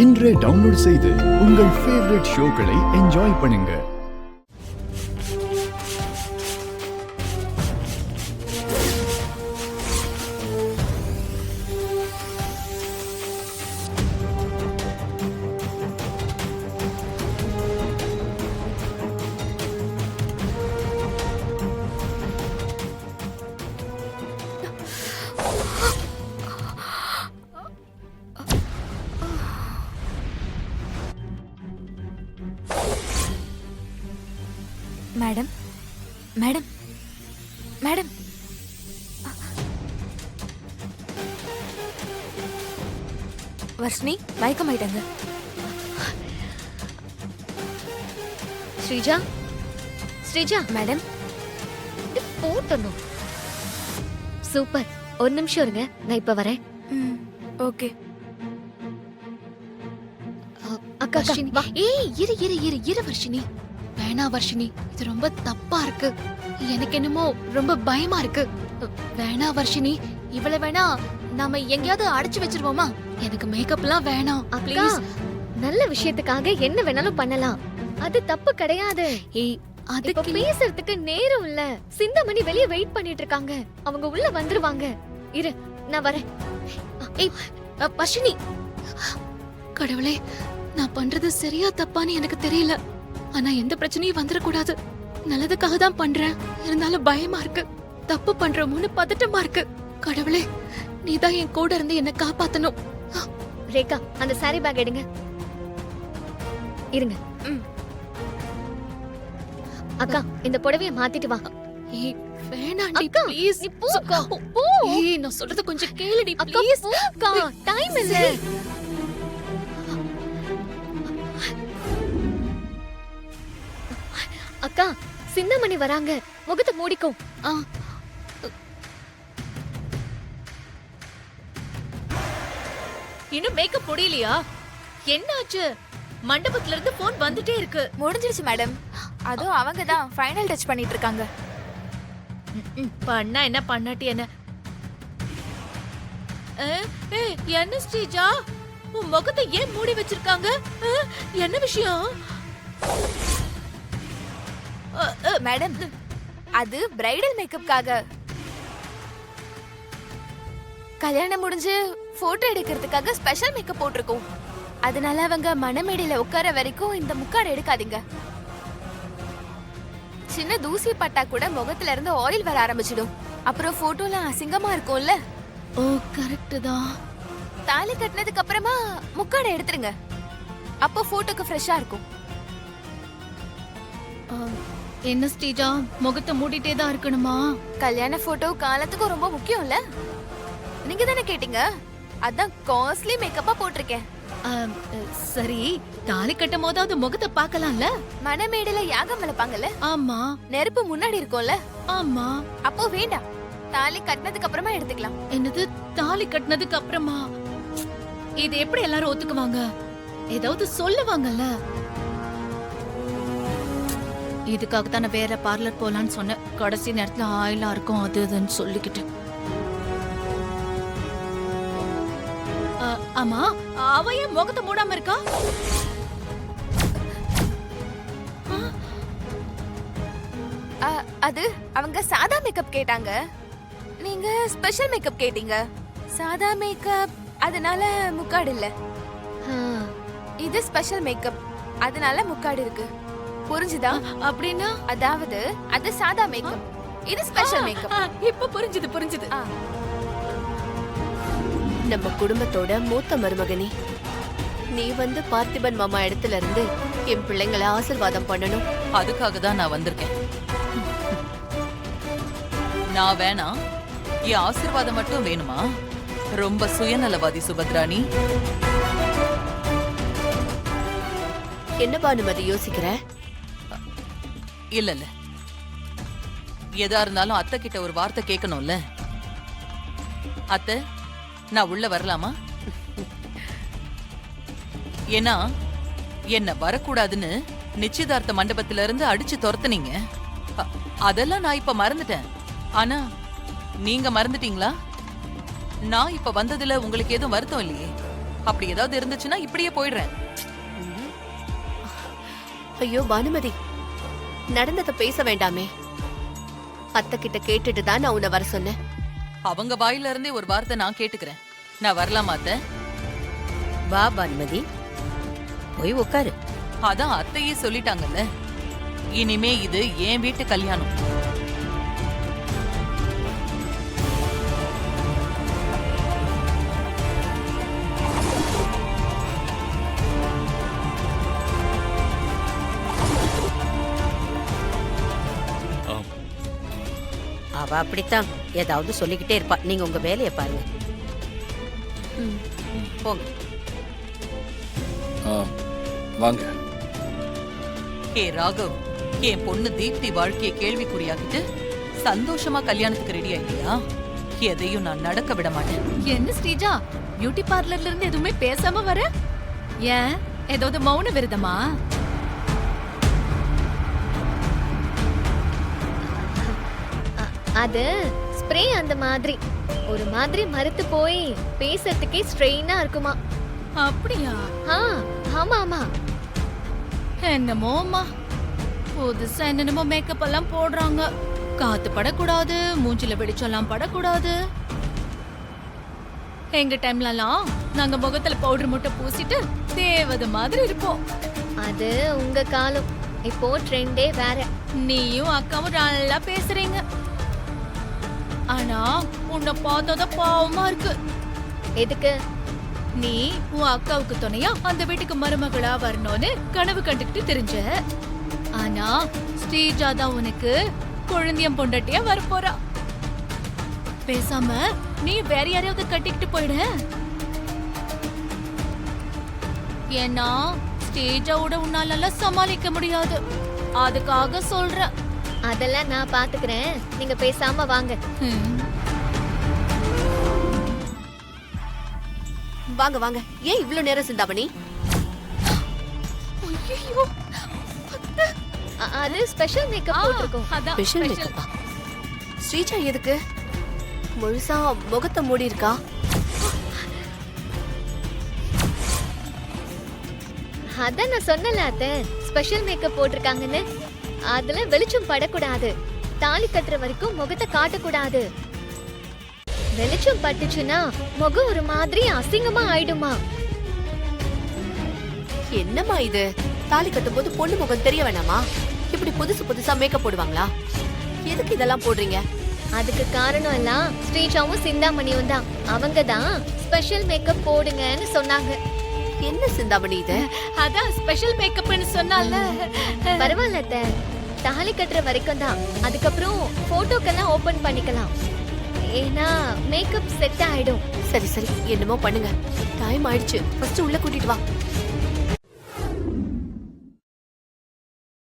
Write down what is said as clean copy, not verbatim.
இன்றே டவுன்லோட் செய்து உங்கள் ஃபேவரட் ஷோக்களை என்ஜாய் பண்ணுங்க. மேடம் மேடம் மேடம் வர்ஷினி மயக்கமாயிட்டாங்க. ஸ்ரீஜா ஸ்ரீஜா மேடம் போட்டணும். சூப்பர். ஒரு நிமிஷம் இருங்க, நான் இப்ப வரேன். ஓகே. அக்கா வர்ஷினி, வா. ஏய் இரு இரு இரு இரு வர்ஷினி, வேணா வர்ஷினி, இது ரொம்ப தப்பா இருக்கு. எனக்கு என்னமோ ரொம்ப பயமா இருக்கு. வேணா வர்ஷினி, இவளை வேணா நாம எங்கேயாவது அடைச்சு வச்சிருவோமா? எனக்கு மேக்கப்லாம் வேணாம் அக்கா, ப்ளீஸ். நல்ல விஷயத்துக்காக என்ன வேணாலும் பண்ணலாம், அது தப்பு கிடையாது. ஏய் இப்ப அதுக்கு பேசுறதுக்கு நேரம் இல்ல. சிந்தாமணி வெளிய வெயிட் பண்ணிட்டு இருக்காங்க, அவங்க உள்ள வந்துருவாங்க. இரு, நான் வரேன். ஏய் வர்ஷினி, கடவுளே, நான் பண்றது சரியா தப்பான்னு எனக்கு தெரியல. ஆனா எந்த பிரச்சனையும் வந்துடக்கூடாது. நல்லதுக்காக தான் பண்றேன். இருந்தாலும் பயமா இருக்கு. தப்பு பண்றோமோன்னு பதட்டமா இருக்கு. கடவுளே, நீதான் என் கூட இருந்து என்ன காப்பாத்தணும். ரேகா, அந்த சாரி பேக் எடுங்க. இருங்க. அக்கா, இந்த புடவைய மாத்திட்டு வா. ஏய் வேணாண்டி அக்கா, ப்ளீஸ். நீ போ அக்கா, போ. ஏய் நான் சொல்றது கொஞ்சம் கேளுடி அக்கா, ப்ளீஸ். போ அக்கா, டைம் இல்ல. அக்கா, சிந்தாமணி வராங்க, முகத்தை மூடிக்கோ. ஆ, இன்னும் மேக்கப் முடியலையா? என்னாச்சு? மண்டபத்துல இருந்து போன் வந்துட்டே இருக்கு. முடிஞ்சிருச்சு மேடம். அதுவும் அவங்க தான் ஃபைனல் டச் பண்ணிட்டு இருக்காங்க. பண்ணா என்ன பண்ணாட்டி என்ன? என்ன ஸ்ரீஜா, உன் முகத்தை ஏன் மூடி வச்சிருக்காங்க? என்ன விஷயம்? மேடம், அது பிரைடல் மேக்கப்காக. கல்யாணம் முடிஞ்சு போட்டோ எடுக்கிறதுக்காக ஸ்பெஷல் மேக்கப் போட்டிருக்கோம். அதனால அவங்க மணமேடையில உட்கார வரைக்கும் இந்த முக்காடு எடுக்காதீங்க. சின்ன தூசி பட்டா கூட முகத்துல இருந்து ஆயில் வர ஆரம்பிச்சிடும். அப்புறம் போட்டோலாம் அசிங்கமா இருக்கும்ல. ஓ கரெக்ட் தான். தாலி கட்டினதுக்கு அப்புறமா முக்காடை எடுத்துருங்க. அப்போ போட்டோக்கு ஃப்ரெஷ்ஷா இருக்கும். என்ன ஸ்ரீஜா, முகத்தை மூடிட்டே தான் இருக்கணுமா? கல்யாண போட்டோ காலத்துக்கும் ரொம்ப முக்கியம்ல. நீங்க தானே கேட்டீங்க, அதான் காஸ்ட்லி மேக்கப்பா போட்டிருக்கேன். சரி, தாலி கட்டும் போதாவது முகத்தை பார்க்கலாம்ல? மணமேடையில யாகம் வளர்ப்பாங்கல்ல, ஆமா நெருப்பு முன்னாடி இருக்கும்ல. ஆமா. அப்போ வேண்டாம், தாலி கட்டினதுக்கு அப்புறமா எடுத்துக்கலாம். என்னது, தாலி கட்டினதுக்கு அப்புறமா? இது எப்படி எல்லாரும் ஒத்துக்குவாங்க? ஏதாவது சொல்லுவாங்கல்ல. இதுக்காக தானே வேற பார்லர் போலான்னு சொன்னேன். கடைசி நேரத்துல ஆயிலா இருக்கும் அது இதுன்னு சொல்லிக்கிட்டு. ஆமா, அவ ஏன் முகத்தை மூடாம இருக்கா? அது அவங்க சாதா மேக்கப் கேட்டாங்க, நீங்க ஸ்பெஷல் மேக்கப் கேட்டீங்க. சாதா மேக்கப் அதனால முக்காடு இல்ல. இது ஸ்பெஷல் மேக்கப் அதனால முக்காடு இருக்கு. புரிஞ்சுதா? அப்படின்னா அதாவது அது சாதா மேக்கப், இது ஸ்பெஷல் மேக்கப். இப்ப புரிஞ்சுது புரிஞ்சுது. நம்ம குடும்பத்தோட மூத்த மருமகனே, நீ வந்து பார்த்திபன் மாமா இடத்துல இருந்து என் பிள்ளைங்களை ஆசீர்வாதம் பண்ணணும். அதுக்காக தான் நான் வந்திருக்கேன். நான் வேணா, என் ஆசீர்வாதம் மட்டும் வேணுமா? ரொம்ப சுயநலவாதி சுபத்ராணி. என்ன பானுமதி யோசிக்கிற? இல்ல இல்ல, எதா இருந்தாலும் அத்தை கிட்ட ஒரு வார்த்தை கேட்கணும்ல. அத்தை, நான் உள்ள வரலாமா? ஏன்னா என்ன வரக்கூடாதுன்னு நிச்சயதார்த்த மண்டபத்துல இருந்து அடிச்சு துரத்துனீங்க. அதெல்லாம் நான் இப்ப மறந்துட்டேன். ஆனா நீங்க மறந்துட்டீங்களா? நான் இப்ப வந்ததுல உங்களுக்கு எதுவும் வருத்தம் இல்லையே? அப்படி ஏதாவது இருந்துச்சுன்னா இப்படியே போயிடுறேன். ஐயோ பானுமதி, நடந்ததை பேச வேண்டாமே. அத்தை கிட்ட கேட்டுட்டு தான் நான் உன்னை வர சொன்னேன். அவங்க வாயில இருந்தே ஒரு வார்த்தை நான் கேட்டுக்கிறேன். நான் வரலாமா அத்தை? வா பானுமதி, போய் உட்காரு. அதான் அத்தையே சொல்லிட்டாங்கல்ல, இனிமே இது என் வீட்டு கல்யாணம். அவ அப்படித்தான் ஏதாவது சொல்லிக்கிட்டே இருப்பா. நீங்க உங்க வேலையை பாருங்க. போங்க. வாங்க. ஹே ராகவ், என் பொண்ணு தீப்தி வாழ்க்கையை கேள்விக்குறியாக்கிட்டு சந்தோஷமா கல்யாணத்துக்கு ரெடி ஆயிட்டியா? எதையும் நான் நடக்க விட மாட்டேன். என்ன ஸ்ரீஜா, பியூட்டி பார்லர்ல இருந்து எதுவுமே பேசாம வர? ஏன், ஏதாவது மௌன விரதமா? அது ஸ்ப்ரே அந்த மாதிரி ஒரு மாதிரி மறுத்து போய் பேசுறதுக்கே ஸ்ட்ரெயினா இருக்குமா. அப்படியா? ஆ, ஆமா ஆமா. என்னமோமா, புதுசா என்னென்னமோ மேக்கப் எல்லாம் போடுறாங்க. காத்து படக்கூடாது, மூஞ்சில வெடிச்செல்லாம் படக்கூடாது. எங்க டைம்லலாம் நாங்க முகத்துல பவுடர் முட்டை பூசிட்டு தேவதை மாதிரி இருப்போம். அது உங்க காலம். இப்போ ட்ரெண்டே வேற. நீயும் அக்காவும் நல்லா பேசுறீங்க. ஆனா உன்னை பார்த்தா பாவமா இருக்கு. எதுக்கு? நீ உன் அக்காவுக்கு துணையா அந்த வீட்டுக்கு மருமகளா வரணும்னு கனவு கண்டுக்கிட்டு தெரிஞ்ச. ஆனா ஸ்ரீஜா தான் உனக்கு குழந்தையம் பொண்டாட்டியா வரப்போறா. பேசாம நீ வேற யாரையாவது கட்டிக்கிட்டு போயிடு. ஏன்னா ஸ்ரீஜாவோட உன்னால சமாளிக்க முடியாது. அதுக்காக சொல்றேன். அதெல்லாம் நான் பாத்துக்கிறேன். நீங்க பேசாம வாங்க. வாங்க வாங்க. ஏன் இவ்ளோ நேரம் சிந்தாமணி? அது ஸ்பெஷல் மேக்கப் போட்டுருக்கோம். அதான் ஸ்பெஷல் மேக்கப்பா? ஸ்ரீஜா எதுக்கு முழுசா முகத்தை மூடி இருக்கா? அதான் நான் சொன்னல அத்தை, ஸ்பெஷல் மேக்கப் போட்டிருக்காங்கன்னு. அதுல வெளிச்சம் படக்கூடாது, தாலி கட்டுற வரைக்கும் முகத்தை காட்டக்கூடாது. வெளிச்சம் பட்டுச்சுன்னா முகம் ஒரு மாதிரி அசிங்கமா ஆயிடுமா. என்னம்மா இது? தாலி கட்டும் போது பொண்ணு முகம் தெரிய வேணாமா? இப்படி புதுசு புதுசா மேக்கப் போடுவாங்களா? எதுக்கு இதெல்லாம் போடுறீங்க? அதுக்கு காரணம் எல்லாம் ஸ்ரீஜாவும் சிந்தாமணியும் தான். அவங்க தான் ஸ்பெஷல் மேக்கப் போடுங்கன்னு சொன்னாங்க. என்ன சிந்தாமணி இது? அதான் ஸ்பெஷல் மேக்கப்னு சொன்னால. பரவாயில்ல அத்தை, தாலி கட்டுற வரைக்கும் தான். அதுக்கப்புறம் போட்டோக்கெல்லாம் ஓபன் பண்ணிக்கலாம். ஏன்னா மேக்கப் செட் ஆயிடும். சரி சரி, என்னமோ பண்ணுங்க. டைம் ஆயிடுச்சு. ஃபர்ஸ்ட் உள்ள கூட்டிட்டு வா.